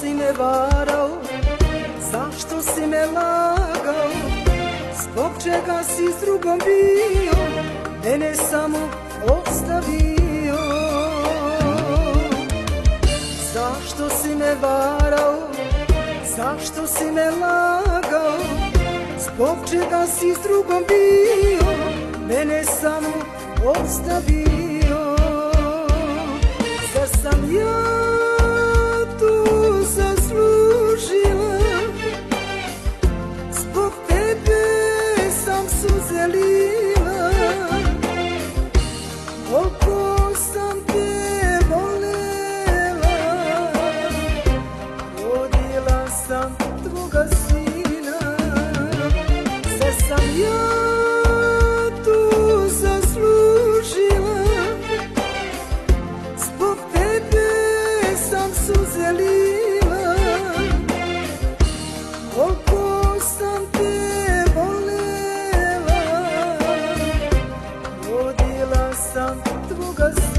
si me varao, zašto si me lagao, zbog čega si s drugom bio, mene samo ostavio. Zašto si me varao, zašto si me lagao, zbog čega si s drugom bio, mene samo ostavio. Zar sam ja tu zaslužila, zbog tebe sam suze lila, koliko sam te volela, rodila sam tvoga sina. Zar sam ja tu zaslužila, zbog tebe sam suze lila, koliko sam te volela, rodila sam tvoga sina.